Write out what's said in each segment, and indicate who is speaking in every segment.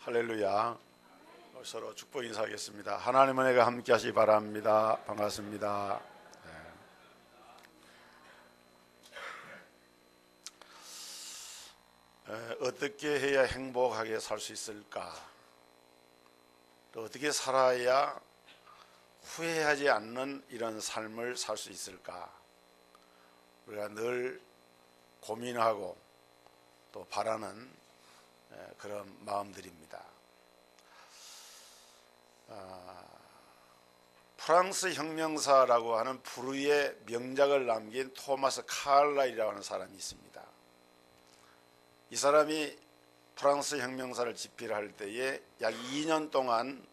Speaker 1: 할렐루야. 서로 축복 인사하겠습니다. 하나님 은혜가 함께 하시기 바랍니다. 반갑습니다. 어떻게 해야 행복하게 살 수 있을까? 또 어떻게 살아야 후회하지 않는 이런 삶을 살 수 있을까? 우리가 늘 고민하고 또 바라는 그런 마음들입니다. 프랑스 혁명사라고 하는 불후의 명작을 남긴 토마스 칼라일이라고 하는 사람이 있습니다. 이 사람이 프랑스 혁명사를 집필할 때에 약 2년 동안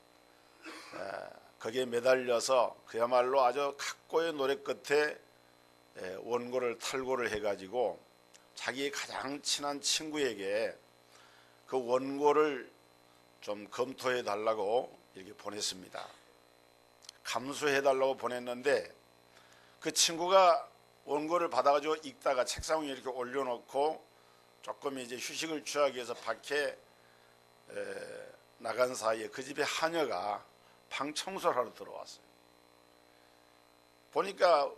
Speaker 1: 거기에 매달려서 그야말로 아주 각고의 노력 끝에 원고를 탈고를 해가지고 자기 가장 친한 친구에게 그 원고를 좀 검토해 달라고 이렇게 보냈습니다. 감수해 달라고 보냈는데 그 친구가 원고를 받아가지고 읽다가 책상 위에 이렇게 올려놓고 조금 이제 휴식을 취하기 위해서 밖에 나간 사이에 그 집에 하녀가 방 청소를 하러 들어왔어요. 보니까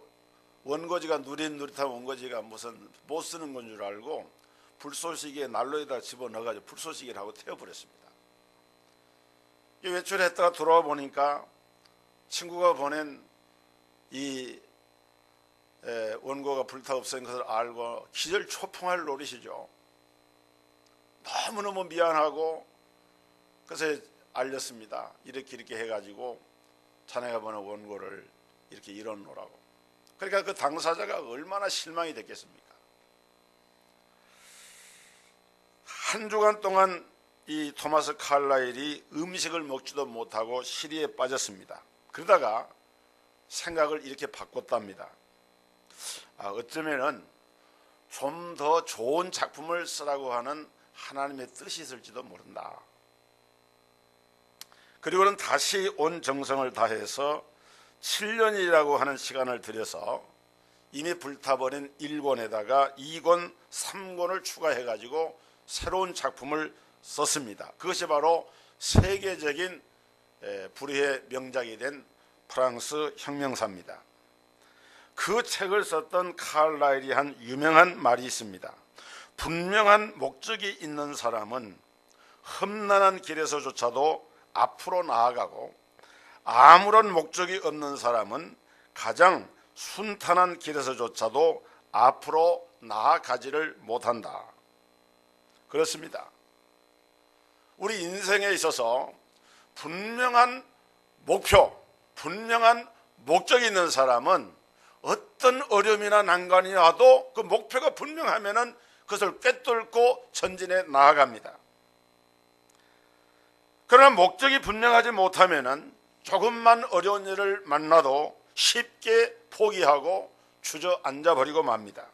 Speaker 1: 원고지가 누릿누릿한 원고지가 무슨 못 쓰는 건 줄 알고 불쏘시개에 난로에다 집어넣어가지고 불쏘시개를 하고 태워버렸습니다. 외출했다가 돌아와 보니까 친구가 보낸 이 원고가 불타 없앤 것을 알고 기절초풍할 노릇이죠. 너무너무 미안하고 그래서 알렸습니다. 이렇게 해가지고 자네가 보낸 원고를 이렇게 잃어놓으라고. 그러니까 그 당사자가 얼마나 실망이 됐겠습니까? 한 주간 동안 이 토마스 칼라일이 음식을 먹지도 못하고 시리에 빠졌습니다. 그러다가 생각을 이렇게 바꿨답니다. 어쩌면은 좀 더 좋은 작품을 쓰라고 하는 하나님의 뜻이 있을지도 모른다. 그리고는 다시 온 정성을 다해서 7년이라고 하는 시간을 들여서 이미 불타버린 1권에다가 2권, 3권을 추가해가지고 새로운 작품을 썼습니다. 그것이 바로 세계적인 불후의 명작이 된 프랑스 혁명사입니다. 그 책을 썼던 칼라일이 한 유명한 말이 있습니다. 분명한 목적이 있는 사람은 험난한 길에서조차도 앞으로 나아가고 아무런 목적이 없는 사람은 가장 순탄한 길에서조차도 앞으로 나아가지를 못한다. 그렇습니다. 우리 인생에 있어서 분명한 목표, 분명한 목적이 있는 사람은 어떤 어려움이나 난관이 와도 그 목표가 분명하면은 그것을 꿰뚫고 전진해 나아갑니다. 그러나 목적이 분명하지 못하면은 조금만 어려운 일을 만나도 쉽게 포기하고 주저앉아 버리고 맙니다.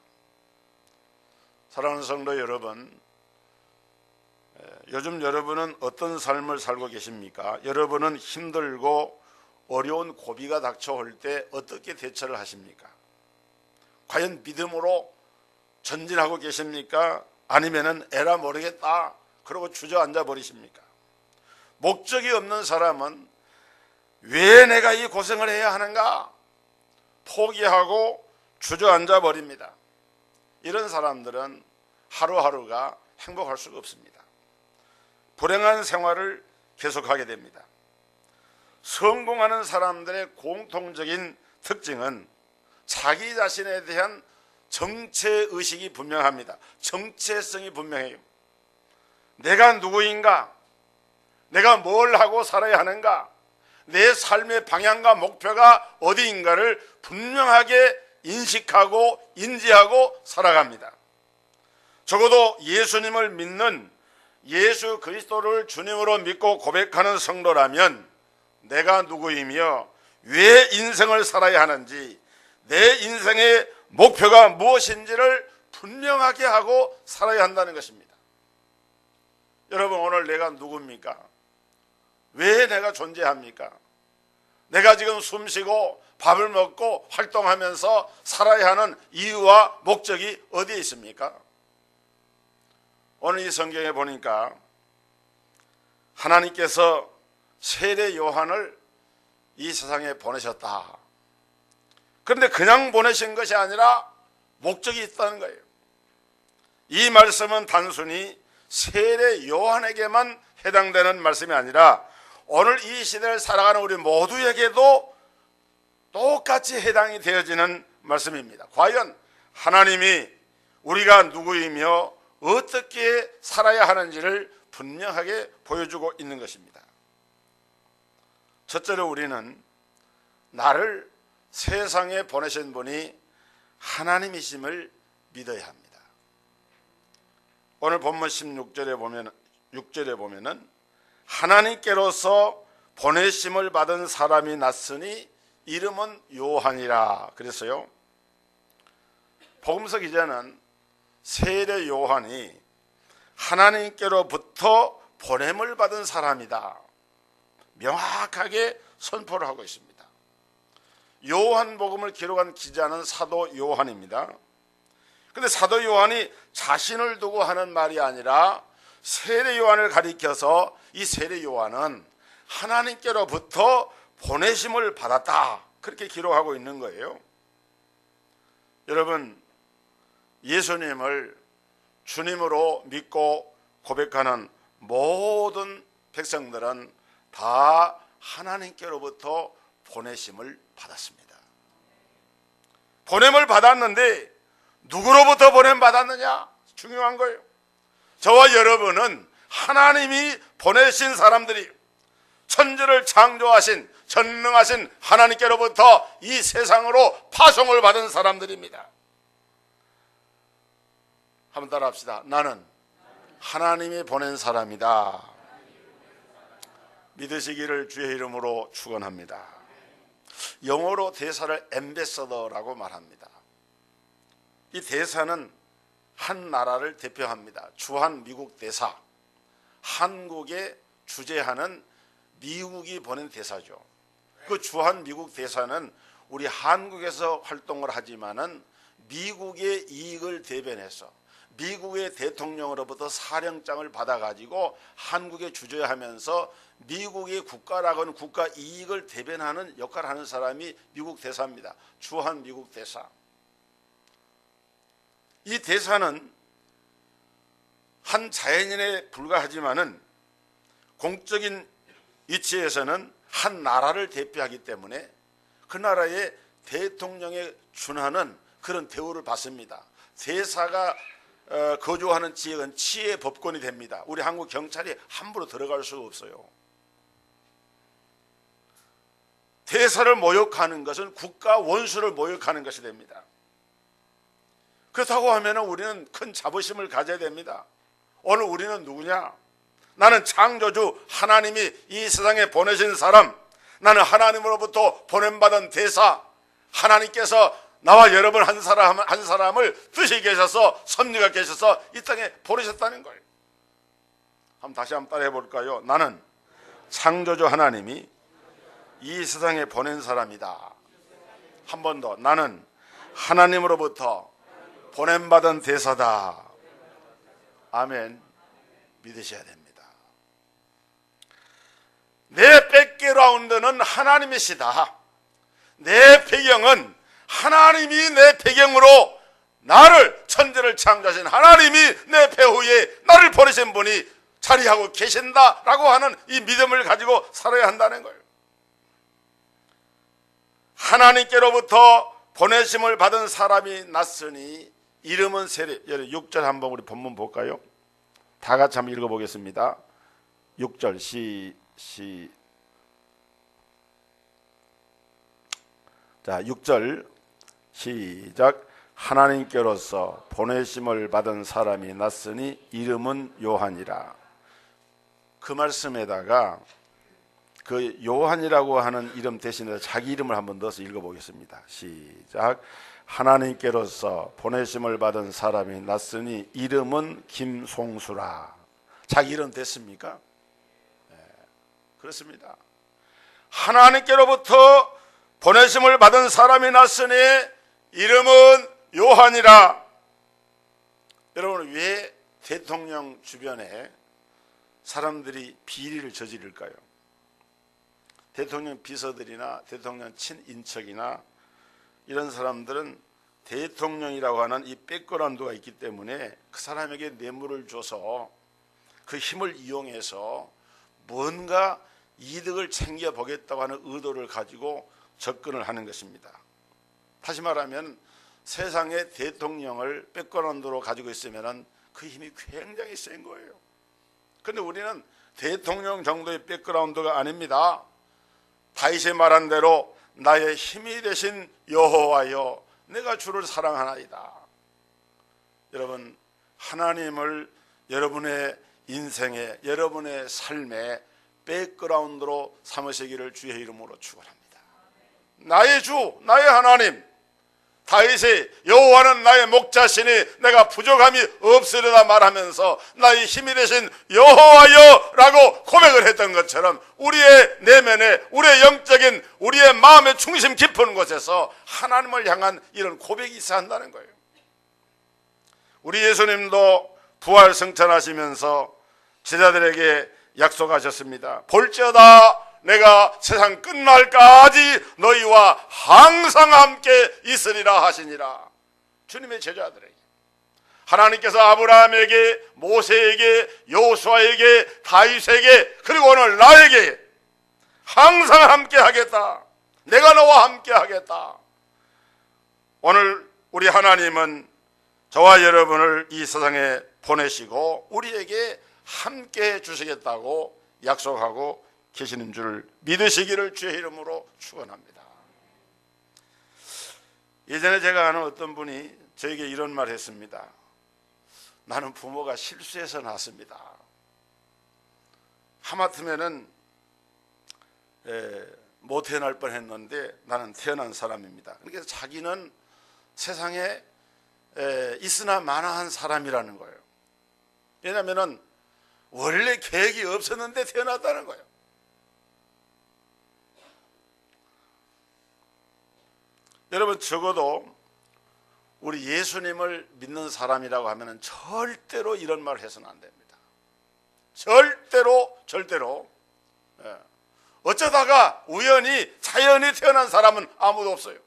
Speaker 1: 사랑하는 성도 여러분, 요즘 여러분은 어떤 삶을 살고 계십니까? 여러분은 힘들고 어려운 고비가 닥쳐올 때 어떻게 대처를 하십니까? 과연 믿음으로 전진하고 계십니까? 아니면은 에라 모르겠다 그러고 주저앉아 버리십니까? 목적이 없는 사람은 왜 내가 이 고생을 해야 하는가? 포기하고 주저앉아 버립니다. 이런 사람들은 하루하루가 행복할 수가 없습니다. 불행한 생활을 계속하게 됩니다. 성공하는 사람들의 공통적인 특징은 자기 자신에 대한 정체의식이 분명합니다. 정체성이 분명해요. 내가 누구인가? 내가 뭘 하고 살아야 하는가? 내 삶의 방향과 목표가 어디인가를 분명하게 인식하고 인지하고 살아갑니다. 적어도 예수님을 믿는 예수 그리스도를 주님으로 믿고 고백하는 성도라면 내가 누구이며 왜 인생을 살아야 하는지 내 인생의 목표가 무엇인지를 분명하게 하고 살아야 한다는 것입니다. 여러분, 오늘 내가 누굽니까? 왜 내가 존재합니까? 내가 지금 숨쉬고 밥을 먹고 활동하면서 살아야 하는 이유와 목적이 어디에 있습니까? 오늘 이 성경에 보니까 하나님께서 세례 요한을 이 세상에 보내셨다. 그런데 그냥 보내신 것이 아니라 목적이 있다는 거예요. 이 말씀은 단순히 세례 요한에게만 해당되는 말씀이 아니라 오늘 이 시대를 살아가는 우리 모두에게도 똑같이 해당이 되어지는 말씀입니다. 과연 하나님이 우리가 누구이며 어떻게 살아야 하는지를 분명하게 보여주고 있는 것입니다. 첫째로 우리는 나를 세상에 보내신 분이 하나님이심을 믿어야 합니다. 오늘 본문 6절에 보면은 하나님께로서 보내심을 받은 사람이 났으니 이름은 요한이라 그랬어요. 복음서 기자는 세례 요한이 하나님께로부터 보냄을 받은 사람이다, 명확하게 선포를 하고 있습니다. 요한복음을 기록한 기자는 사도 요한입니다. 그런데 사도 요한이 자신을 두고 하는 말이 아니라 세례 요한을 가리켜서 이 세례 요한은 하나님께로부터 보내심을 받았다, 그렇게 기록하고 있는 거예요. 여러분, 예수님을 주님으로 믿고 고백하는 모든 백성들은 다 하나님께로부터 보내심을 받았습니다. 보냄을 받았는데 누구로부터 보냄 받았느냐? 중요한 거예요. 저와 여러분은 하나님이 보내신 사람들이, 천지를 창조하신 전능하신 하나님께로부터 이 세상으로 파송을 받은 사람들입니다. 한번 따라 합시다. 나는 하나님이 보낸 사람이다. 믿으시기를 주의 이름으로 축원합니다. 영어로 대사를 앰베서더라고 말합니다. 이 대사는 한 나라를 대표합니다. 주한 미국 대사, 한국에 주재하는 미국이 보낸 대사죠. 그 주한 미국 대사는 우리 한국에서 활동을 하지만은 미국의 이익을 대변해서 미국의 대통령으로부터 사령장을 받아가지고 한국에 주재하면서 미국의 국가라고는 국가 이익을 대변하는 역할을 하는 사람이 미국 대사입니다. 주한 미국 대사. 이 대사는 한 자연인에 불과하지만은 공적인 위치에서는 한 나라를 대표하기 때문에 그 나라의 대통령에 준하는 그런 대우를 받습니다. 대사가 거주하는 지역은 치해 법권이 됩니다. 우리 한국 경찰이 함부로 들어갈 수가 없어요. 대사를 모욕하는 것은 국가 원수를 모욕하는 것이 됩니다. 그렇다고 하면 우리는 큰 자부심을 가져야 됩니다. 오늘 우리는 누구냐? 나는 창조주 하나님이 이 세상에 보내신 사람, 나는 하나님으로부터 보냄받은 대사, 하나님께서 나와 여러분 한 사람을 뜻이 계셔서 섭리가 계셔서 이 땅에 보내셨다는 거예요. 다시 한번 따라해 볼까요? 나는 창조주 하나님이 이 세상에 보낸 사람이다. 한 번 더. 나는 하나님으로부터 보냄받은 대사다. 아멘. 믿으셔야 됩니다. 내 백그라운드는 하나님이시다. 내 배경은 하나님이 내 배경으로 나를, 천지를 창조하신 하나님이 내 배후에 나를 보내신 분이 자리하고 계신다라고 하는 이 믿음을 가지고 살아야 한다는 거예요. 하나님께로부터 보내심을 받은 사람이 났으니 이름은 세례. 6절 한번 우리 본문 볼까요? 다 같이 한번 읽어보겠습니다. 6절 자, 6절 시작. 하나님께로서 보내심을 받은 사람이 났으니 이름은 요한이라. 그 말씀에다가 그 요한이라고 하는 이름 대신에 자기 이름을 한번 넣어서 읽어보겠습니다. 시작. 하나님께로서 보내심을 받은 사람이 났으니 이름은 김송수라. 자기 이름 됐습니까? 네, 그렇습니다. 하나님께로부터 보내심을 받은 사람이 났으니 이름은 요한이라. 여러분, 왜 대통령 주변에 사람들이 비리를 저지를까요? 대통령 비서들이나 대통령 친인척이나 이런 사람들은 대통령이라고 하는 이 백그라운드가 있기 때문에 그 사람에게 뇌물을 줘서 그 힘을 이용해서 뭔가 이득을 챙겨보겠다고 하는 의도를 가지고 접근을 하는 것입니다. 다시 말하면 세상의 대통령을 백그라운드로 가지고 있으면 그 힘이 굉장히 센 거예요. 그런데 우리는 대통령 정도의 백그라운드가 아닙니다. 다윗이 말한 대로 나의 힘이 되신 여호와여 내가 주를 사랑하나이다. 여러분, 하나님을 여러분의 인생에, 여러분의 삶에 백그라운드로 삼으시기를 주의 이름으로 축원합니다. 나의 주, 나의 하나님, 다윗이 여호와는 나의 목자시니 내가 부족함이 없으리라 말하면서 나의 힘이 되신 여호와여 라고 고백을 했던 것처럼 우리의 내면에, 우리의 영적인, 우리의 마음의 중심 깊은 곳에서 하나님을 향한 이런 고백이 있어야 한다는 거예요. 우리 예수님도 부활 승천하시면서 제자들에게 약속하셨습니다. 볼지어다 내가 세상 끝날까지 너희와 항상 함께 있으리라 하시니라. 주님의 제자들에게, 하나님께서 아브라함에게, 모세에게, 여호수아에게, 다윗에게, 그리고 오늘 나에게 항상 함께 하겠다, 내가 너와 함께 하겠다. 오늘 우리 하나님은 저와 여러분을 이 세상에 보내시고 우리에게 함께 해주시겠다고 약속하고 계시는 줄 믿으시기를 주의 이름으로 축원합니다. 예전에 제가 아는 어떤 분이 저에게 이런 말을 했습니다. 나는 부모가 실수해서 낳았습니다. 하마터면은 못 태어날 뻔했는데 나는 태어난 사람입니다. 그러니까 자기는 세상에 있으나 마나한 사람이라는 거예요. 왜냐하면 원래 계획이 없었는데 태어났다는 거예요. 여러분, 적어도 우리 예수님을 믿는 사람이라고 하면 절대로 이런 말을 해서는 안 됩니다. 절대로 어쩌다가 우연히 자연히 태어난 사람은 아무도 없어요.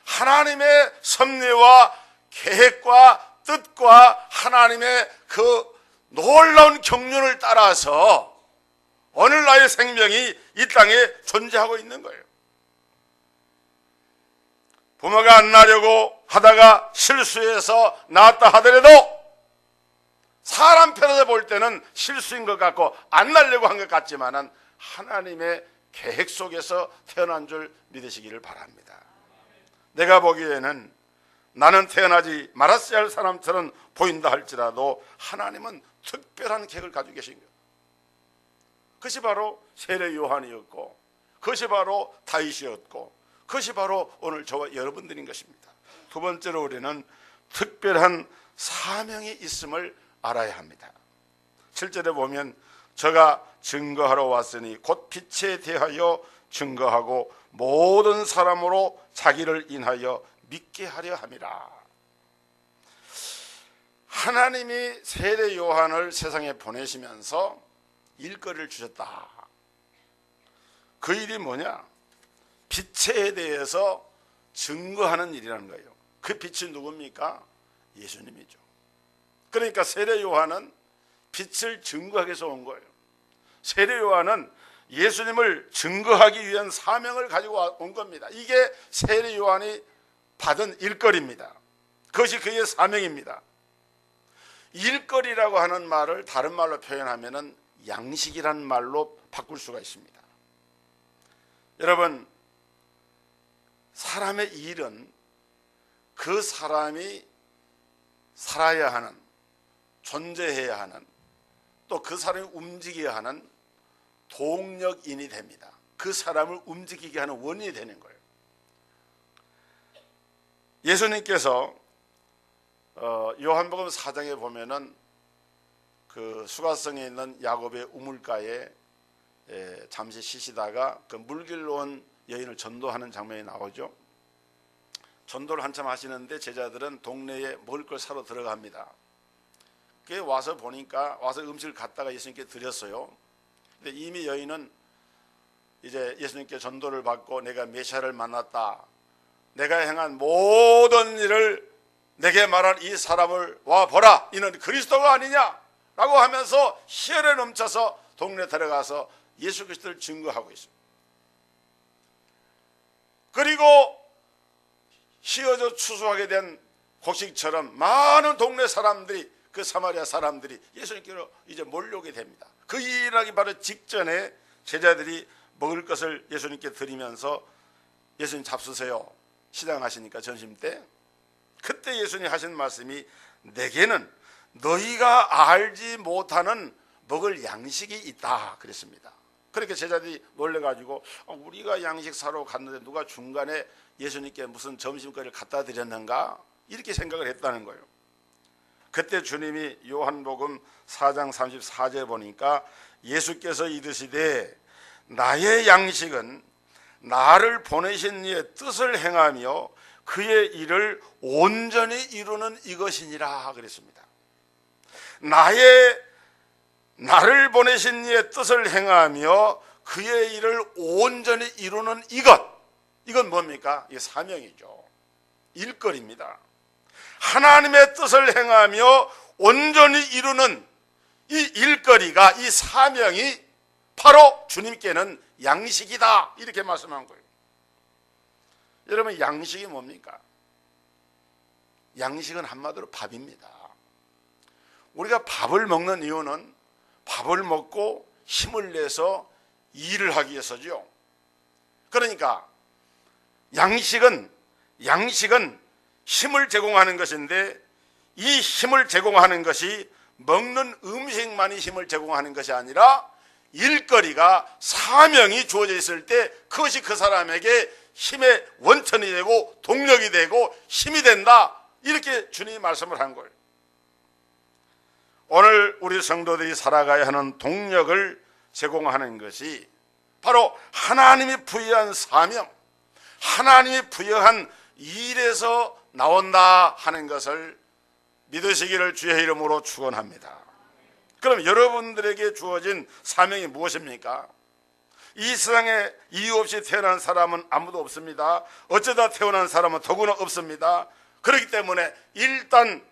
Speaker 1: 하나님의 섭리와 계획과 뜻과 하나님의 그 놀라운 경륜을 따라서 오늘 나의 생명이 이 땅에 존재하고 있는 거예요. 부모가 안 나려고 하다가 실수해서 낳았다 하더라도 사람 편에서 볼 때는 실수인 것 같고 안 나려고 한 것 같지만은 하나님의 계획 속에서 태어난 줄 믿으시기를 바랍니다. 내가 보기에는 나는 태어나지 말았어야 할 사람처럼 보인다 할지라도 하나님은 특별한 계획을 가지고 계신 거예요. 그것이 바로 세례 요한이었고, 그것이 바로 다윗이었고, 그것이 바로 오늘 저와 여러분들인 것입니다. 두 번째로 우리는 특별한 사명이 있음을 알아야 합니다. 7절에 보면 저가 증거하러 왔으니 곧 빛에 대하여 증거하고 모든 사람으로 자기를 인하여 믿게 하려 함이라. 하나님이 세례 요한을 세상에 보내시면서 일거리를 주셨다. 그 일이 뭐냐? 빛에 대해서 증거하는 일이라는 거예요. 그 빛이 누굽니까? 예수님이죠. 그러니까 세례 요한은 빛을 증거하기 위해서 온 거예요. 세례 요한은 예수님을 증거하기 위한 사명을 가지고 온 겁니다. 이게 세례 요한이 받은 일거리입니다. 그것이 그의 사명입니다. 일거리라고 하는 말을 다른 말로 표현하면 양식이라는 말로 바꿀 수가 있습니다. 여러분, 사람의 일은 그 사람이 살아야 하는, 존재해야 하는, 또 그 사람이 움직여야 하는 동력인이 됩니다. 그 사람을 움직이게 하는 원인이 되는 거예요. 예수님께서 요한복음 4장에 보면은 그 수가성에 있는 야곱의 우물가에 잠시 쉬시다가 그 물길로 온 여인을 전도하는 장면이 나오죠. 전도를 한참 하시는데 제자들은 동네에 먹을 걸 사러 들어갑니다. 그게 와서 보니까 와서 음식을 갖다가 예수님께 드렸어요. 근데 이미 여인은 이제 예수님께 전도를 받고 내가 메시아를 만났다, 내가 행한 모든 일을 내게 말한 이 사람을 와 보라, 이는 그리스도가 아니냐라고 하면서 희열에 넘쳐서 동네에 들어가서 예수 그리스도를 증거하고 있습니다. 그리고 휘어져 추수하게 된 곡식처럼 많은 동네 사람들이, 그 사마리아 사람들이 예수님께로 이제 몰려오게 됩니다. 그 일하기 바로 직전에 제자들이 먹을 것을 예수님께 드리면서 예수님 잡수세요, 시장하시니까 점심때. 그때 예수님 하신 말씀이 내게는 너희가 알지 못하는 먹을 양식이 있다 그랬습니다. 그렇게 제자들이 놀래가지고 우리가 양식 사러 갔는데 누가 중간에 예수님께 무슨 점심거리를 갖다 드렸는가, 이렇게 생각을 했다는 거예요. 그때 주님이 요한복음 4장 34절에 보니까 예수께서 이르시되 나의 양식은 나를 보내신 이의 뜻을 행하며 그의 일을 온전히 이루는 이것이니라 그랬습니다. 나를 보내신 이의 뜻을 행하며 그의 일을 온전히 이루는 이건 뭡니까? 이게 사명이죠. 일거리입니다. 하나님의 뜻을 행하며 온전히 이루는 이 일거리가, 이 사명이 바로 주님께는 양식이다, 이렇게 말씀한 거예요. 여러분, 양식이 뭡니까? 양식은 한마디로 밥입니다. 우리가 밥을 먹는 이유는 밥을 먹고 힘을 내서 일을 하기 위해서죠. 그러니까 양식은 힘을 제공하는 것인데, 이 힘을 제공하는 것이 먹는 음식만이 힘을 제공하는 것이 아니라 일거리가, 사명이 주어져 있을 때 그것이 그 사람에게 힘의 원천이 되고 동력이 되고 힘이 된다, 이렇게 주님이 말씀을 한 거예요. 오늘 우리 성도들이 살아가야 하는 동력을 제공하는 것이 바로 하나님이 부여한 사명, 하나님이 부여한 일에서 나온다 하는 것을 믿으시기를 주의 이름으로 축원합니다. 그럼 여러분들에게 주어진 사명이 무엇입니까? 이 세상에 이유 없이 태어난 사람은 아무도 없습니다. 어쩌다 태어난 사람은 더구나 없습니다. 그렇기 때문에 일단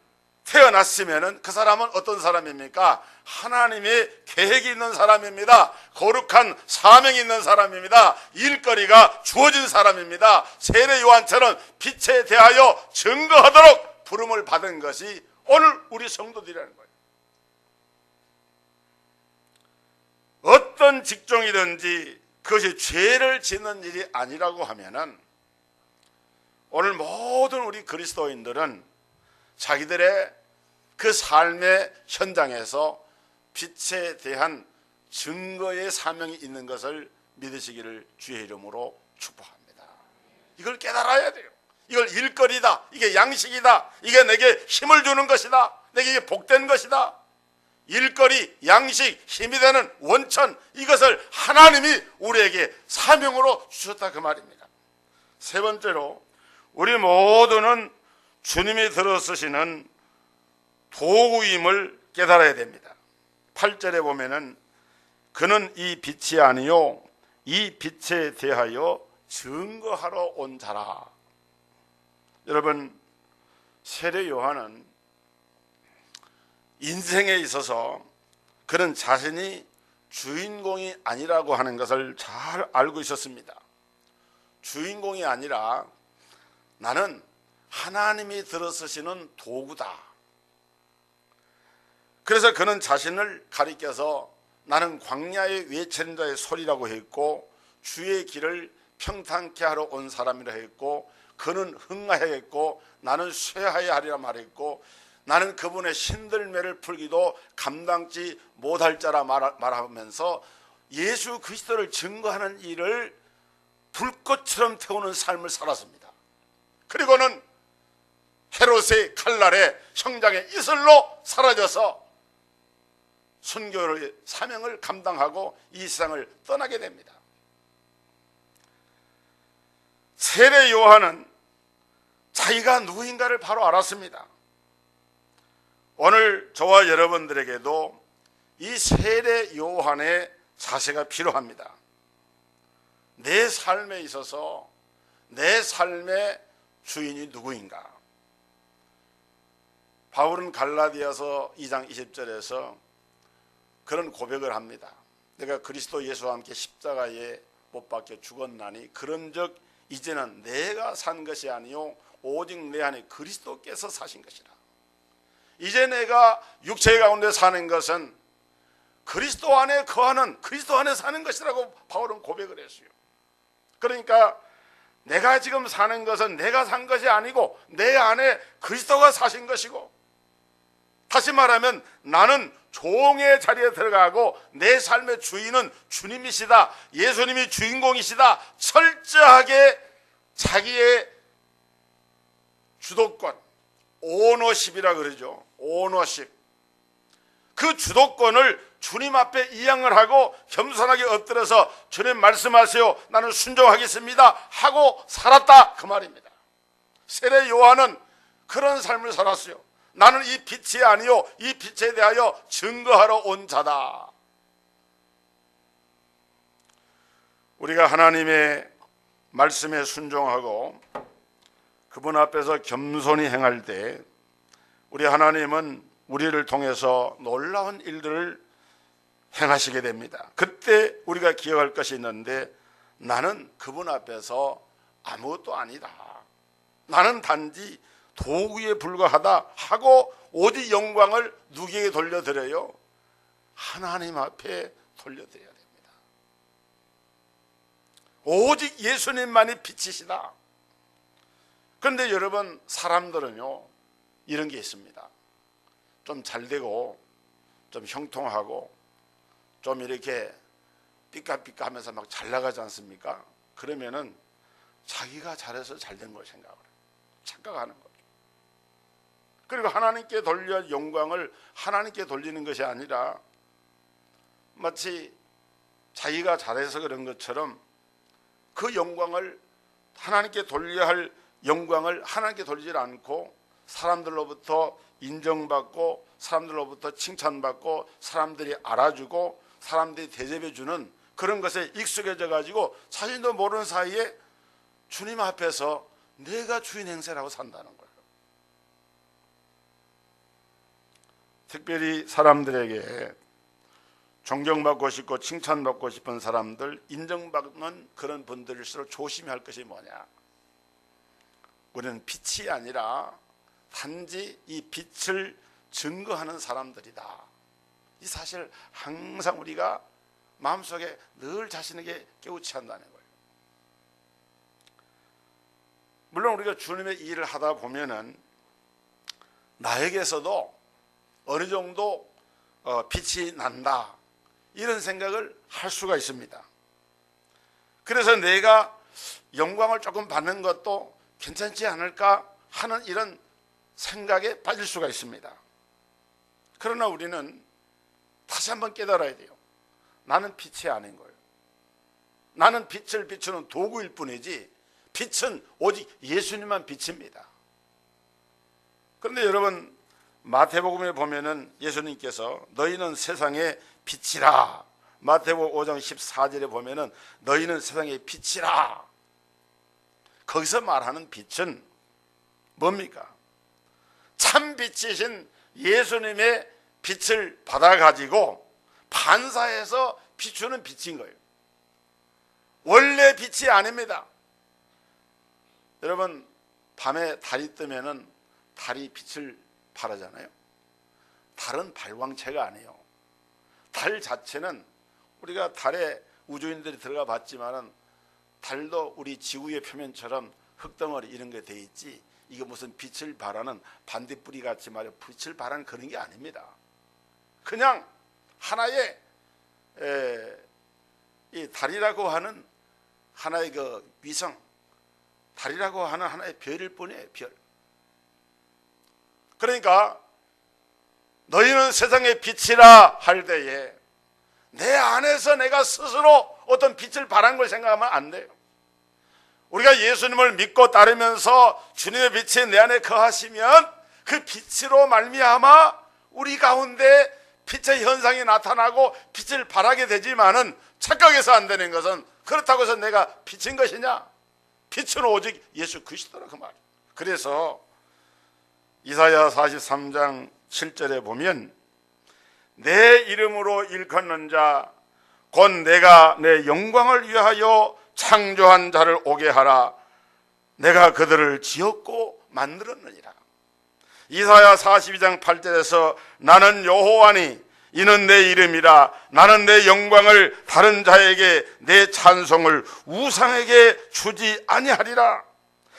Speaker 1: 태어났으면 그 사람은 어떤 사람입니까? 하나님의 계획이 있는 사람입니다. 거룩한 사명이 있는 사람입니다. 일거리가 주어진 사람입니다. 세례 요한처럼 빛에 대하여 증거하도록 부름을 받은 것이 오늘 우리 성도들이라는 거예요. 어떤 직종이든지 그것이 죄를 짓는 일이 아니라고 하면은 오늘 모든 우리 그리스도인들은 자기들의 그 삶의 현장에서 빛에 대한 증거의 사명이 있는 것을 믿으시기를 주의 이름으로 축복합니다. 이걸 깨달아야 돼요. 이걸 일거리다, 이게 양식이다, 이게 내게 힘을 주는 것이다, 내게 이게 복된 것이다. 일거리, 양식, 힘이 되는 원천, 이것을 하나님이 우리에게 사명으로 주셨다, 그 말입니다. 세 번째로 우리 모두는 주님이 들어 쓰시는 도구임을 깨달아야 됩니다. 8절에 보면은 그는 이 빛이 아니요 이 빛에 대하여 증거하러 온 자라. 여러분, 세례 요한은 인생에 있어서 그는 자신이 주인공이 아니라고 하는 것을 잘 알고 있었습니다. 주인공이 아니라 나는 하나님이 들어쓰시는 도구다. 그래서 그는 자신을 가리켜서 나는 광야의 외치는 자의 소리라고 했고, 주의 길을 평탄케 하러 온 사람이라 했고, 그는 흥하여야겠고 나는 쇠하여야 하리라 말했고, 나는 그분의 신들매를 풀기도 감당치 못할 자라 말하면서 예수 그리스도를 증거하는 일을 불꽃처럼 태우는 삶을 살았습니다. 그리고는 헤롯의 칼날에 형장의 이슬로 사라져서 순교의 사명을 감당하고 이 세상을 떠나게 됩니다. 세례 요한은 자기가 누구인가를 바로 알았습니다. 오늘 저와 여러분들에게도 이 세례 요한의 자세가 필요합니다. 내 삶에 있어서 내 삶의 주인이 누구인가? 바울은 갈라디아서 2장 20절에서 그런 고백을 합니다. 내가 그리스도 예수와 함께 십자가에 못 박혀 죽었나니 그런즉 이제는 내가 산 것이 아니요 오직 내 안에 그리스도께서 사신 것이라. 이제 내가 육체 가운데 사는 것은 그리스도 안에 거하는, 그리스도 안에 사는 것이라고 바울은 고백을 했어요. 그러니까 내가 지금 사는 것은 내가 산 것이 아니고 내 안에 그리스도가 사신 것이고, 다시 말하면 나는 종의 자리에 들어가고 내 삶의 주인은 주님이시다, 예수님이 주인공이시다, 철저하게 자기의 주도권, 오너십이라 그러죠. 오너십. 그 주도권을 주님 앞에 이양을 하고 겸손하게 엎드려서 주님 말씀하세요, 나는 순종하겠습니다 하고 살았다, 그 말입니다. 세례 요한은 그런 삶을 살았어요. 나는 이 빛이 아니요 이 빛에 대하여 증거하러 온 자다. 우리가 하나님의 말씀에 순종하고 그분 앞에서 겸손히 행할 때 우리 하나님은 우리를 통해서 놀라운 일들을 행하시게 됩니다. 그때 우리가 기억할 것이 있는데, 나는 그분 앞에서 아무것도 아니다, 나는 단지 도구에 불과하다 하고 오직 영광을 누구에게 돌려드려요? 하나님 앞에 돌려드려야 됩니다. 오직 예수님만이 빛이시다. 그런데 여러분, 사람들은요 이런 게 있습니다. 좀 잘되고 좀 형통하고 좀 이렇게 삐까삐까 하면서 막 잘 나가지 않습니까? 그러면은 자기가 잘해서 잘된 걸 생각을 해요. 착각하는 거죠. 그리고 하나님께 돌릴 영광을 하나님께 돌리는 것이 아니라 마치 자기가 잘해서 그런 것처럼 그 영광을, 하나님께 돌려야 할 영광을 하나님께 돌리지 않고 사람들로부터 인정받고 사람들로부터 칭찬받고 사람들이 알아주고 사람들이 대접해주는 그런 것에 익숙해져 가지고 자신도 모르는 사이에 주님 앞에서 내가 주인 행세라고 산다는 거예요. 특별히 사람들에게 존경받고 싶고 칭찬받고 싶은 사람들, 인정받는 그런 분들일수록 조심해야 할 것이 뭐냐? 우리는 빛이 아니라 단지 이 빛을 증거하는 사람들이다. 이 사실 항상 우리가 마음속에 늘 자신에게 깨우쳐야 한다는 거예요. 물론 우리가 주님의 일을 하다 보면은 나에게서도 어느 정도 빛이 난다, 이런 생각을 할 수가 있습니다. 그래서 내가 영광을 조금 받는 것도 괜찮지 않을까 하는 이런 생각에 빠질 수가 있습니다. 그러나 우리는 다시 한번 깨달아야 돼요. 나는 빛이 아닌 거예요. 나는 빛을 비추는 도구일 뿐이지 빛은 오직 예수님만 빛입니다. 그런데 여러분, 마태복음에 보면은 예수님께서 너희는 세상의 빛이라, 마태복음 5장 14절에 보면은 너희는 세상의 빛이라, 거기서 말하는 빛은 뭡니까? 참 빛이신 예수님의 빛을 받아가지고 반사해서 비추는 빛인 거예요. 원래 빛이 아닙니다. 여러분, 밤에 달이 뜨면은 달이 빛을 발하잖아요. 달은 발광체가 아니에요. 달 자체는 우리가 달에 우주인들이 들어가 봤지만은 달도 우리 지구의 표면처럼 흙덩어리 이런 게 돼 있지, 이게 무슨 빛을 발하는 반딧불이 같이 말이야 빛을 발하는 그런 게 아닙니다. 그냥 하나의 이 달이라고 하는 하나의 그 위성, 달이라고 하는 하나의 별일 뿐이에요. 별. 그러니까 너희는 세상의 빛이라 할 때에 내 안에서 내가 스스로 어떤 빛을 발한 걸 생각하면 안 돼요. 우리가 예수님을 믿고 따르면서 주님의 빛이 내 안에 거하시면 그 빛으로 말미암아 우리 가운데 빛의 현상이 나타나고 빛을 발하게 되지만은 착각해서 안 되는 것은 그렇다고 해서 내가 빛인 것이냐? 빛은 오직 예수 그리스도라 그 말이에요. 그래서 이사야 43장 7절에 보면 내 이름으로 일컫는 자 곧 내가 내 영광을 위하여 창조한 자를 오게 하라. 내가 그들을 지었고 만들었느니라. 이사야 42장 8절에서 나는 여호와니 이는 내 이름이라. 나는 내 영광을 다른 자에게 내 찬송을 우상에게 주지 아니하리라.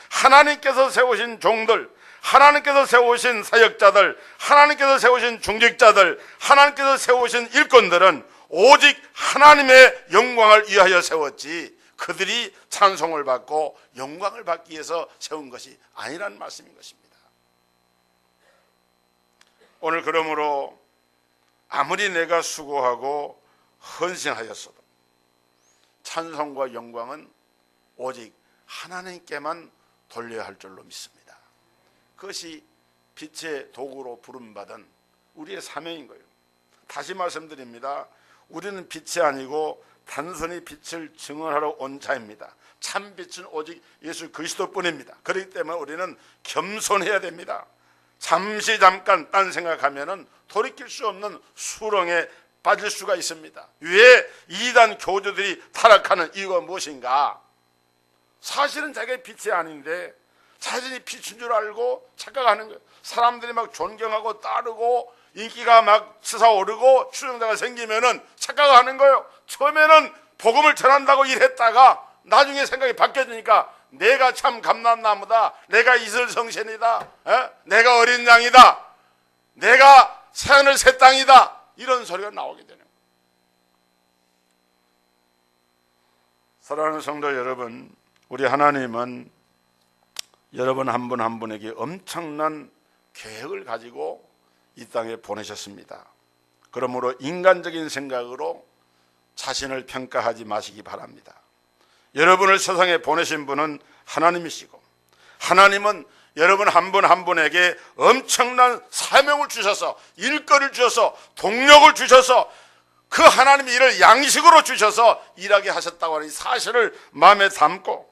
Speaker 1: 하나님께서 세우신 종들, 하나님께서 세우신 사역자들, 하나님께서 세우신 중직자들, 하나님께서 세우신 일꾼들은 오직 하나님의 영광을 위하여 세웠지 그들이 찬송을 받고 영광을 받기 위해서 세운 것이 아니라는 말씀인 것입니다. 오늘 그러므로 아무리 내가 수고하고 헌신하였어도 찬송과 영광은 오직 하나님께만 돌려야 할 줄로 믿습니다. 그것이 빛의 도구로 부름받은 우리의 사명인 거예요. 다시 말씀드립니다. 우리는 빛이 아니고 단순히 빛을 증언하러 온 자입니다. 참 빛은 오직 예수 그리스도뿐입니다. 그렇기 때문에 우리는 겸손해야 됩니다. 잠시 잠깐 딴 생각하면은 돌이킬 수 없는 수렁에 빠질 수가 있습니다. 왜 이단 교주들이 타락하는 이유가 무엇인가? 사실은 자기가 빛이 아닌데 자신이 빛인 줄 알고 착각하는 거예요. 사람들이 막 존경하고 따르고 인기가 막 치솟아오르고 추종자가 생기면은 착각하는 거예요. 처음에는 복음을 전한다고 일했다가 나중에 생각이 바뀌어지니까 내가 참 감람나무다, 내가 이슬성신이다, 내가 어린 양이다, 내가 새하늘 새 땅이다, 이런 소리가 나오게 되는 거예요. 사랑하는 성도 여러분, 우리 하나님은 여러분 한 분 한 분에게 엄청난 계획을 가지고 이 땅에 보내셨습니다. 그러므로 인간적인 생각으로 자신을 평가하지 마시기 바랍니다. 여러분을 세상에 보내신 분은 하나님이시고 하나님은 여러분 한 분 한 분에게 엄청난 사명을 주셔서 일거리를 주셔서 동력을 주셔서 그 하나님의 일을 양식으로 주셔서 일하게 하셨다고 하는 사실을 마음에 담고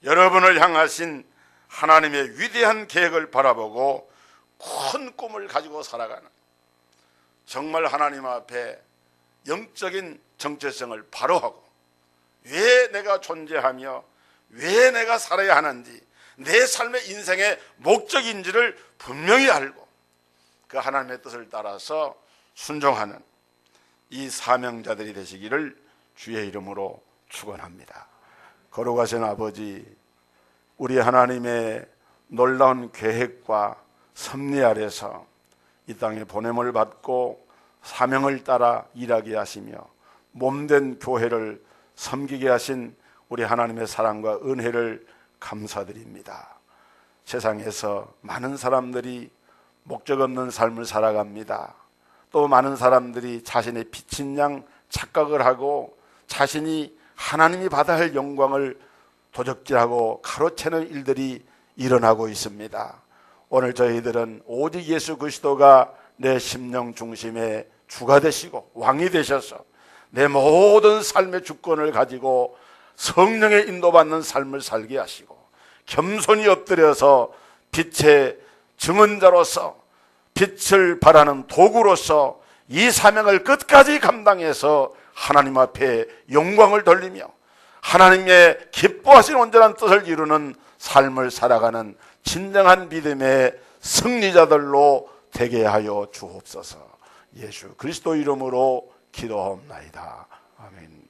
Speaker 1: 여러분을 향하신 하나님의 위대한 계획을 바라보고 큰 꿈을 가지고 살아가는, 정말 하나님 앞에 영적인 정체성을 바로 하고 왜 내가 존재하며 왜 내가 살아야 하는지, 내 삶의 인생의 목적인지를 분명히 알고 그 하나님의 뜻을 따라서 순종하는 이 사명자들이 되시기를 주의 이름으로 축원합니다. 거룩하신 아버지, 우리 하나님의 놀라운 계획과 섭리 아래서 이 땅에 보냄을 받고 사명을 따라 일하게 하시며 몸된 교회를 섬기게 하신 우리 하나님의 사랑과 은혜를 감사드립니다. 세상에서 많은 사람들이 목적 없는 삶을 살아갑니다. 또 많은 사람들이 자신의 빛인 양 착각을 하고 자신이 하나님이 받아야 할 영광을 도적질하고 가로채는 일들이 일어나고 있습니다. 오늘 저희들은 오직 예수 그리스도가 내 심령 중심의 주가 되시고 왕이 되셔서 내 모든 삶의 주권을 가지고 성령의 인도받는 삶을 살게 하시고 겸손히 엎드려서 빛의 증언자로서 빛을 발하는 도구로서 이 사명을 끝까지 감당해서 하나님 앞에 영광을 돌리며 하나님의 기뻐하신 온전한 뜻을 이루는 삶을 살아가는 진정한 믿음의 승리자들로 되게 하여 주옵소서. 예수 그리스도 이름으로 기도하옵나이다. 아멘.